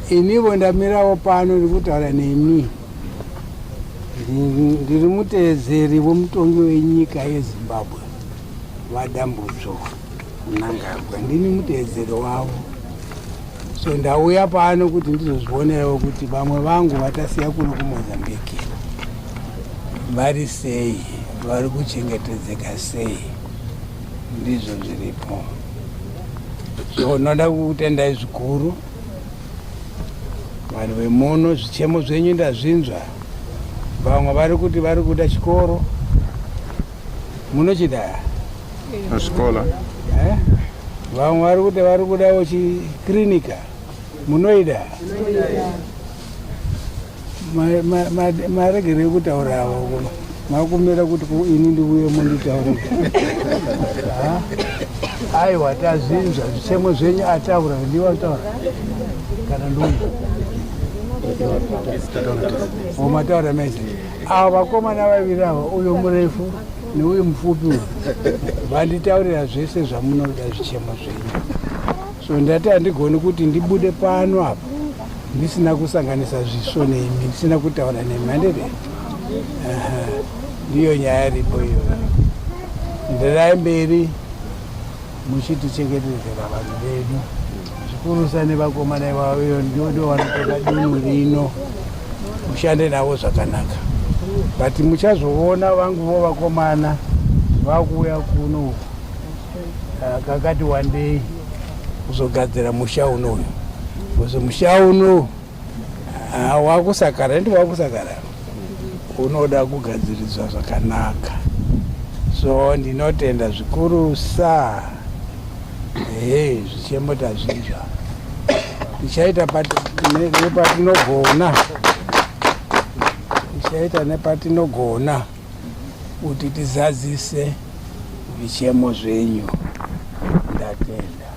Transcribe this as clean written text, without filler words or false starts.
inivo ndamirawo pano ndikutaura nemi ndiri muteedzeri womutongi wenyika yeZimbabwe vaDambudzo Mnangagwa, ndini muteedzeri wavo. So ndauya pano kuti ndizozvionerawo kuti vamwe vangu vatasiya kuno kuMozambique vari sei, vari kuchengetedzeka sei, ndizvo zviripo. So ndoda kutendai zvikuru vanhu vemuno, zvichemo zvenyu ndazvinzwa. Vamwe vari kuti vari kuda chikoro, munochida chikora. Vamwe vari kuti vari kudawo chikirinika, munoida. Maregerei kutaura avo, makumira kuti ini ndiuye munditaurira. Aiwa, tazvinzwa zvichemo zvenyu, ataura ndiwataura kana nduyu omataura mezi. Ava vakomana vaviri ava, uyu murefu neuyu mupfupi uyu, vanditaurira zvese zvamunoda zvichemo zvenyu. So ndati handigoni kuti ndibude pano apa ndisina kusanganisa zviso nemi, ndisina kutaura nemi, handede. Ndiyo nyaya iripo iyoyo. Ndirai mberi muchitichengetedzera vanhu vedu, zvikurusa nevakomana ivavo. Iyo ndodo vanotoda dunhu rino, mushande navo zvakanaka. But muchazoona vanguvo vakomana vakuuya kuno kakati one day kuzogadzira musha unoyu. Kuzi musha uno wakusakara, ndi wakusakara, unoda kugadziriswa zvakanaka. So ndinotenda zvikurusa. Zvichemo tazvinzwa, tichaita nepatinogona, tichaita nepatinogona kuti tizadzise zvichemo zvenyu. Ndatenda.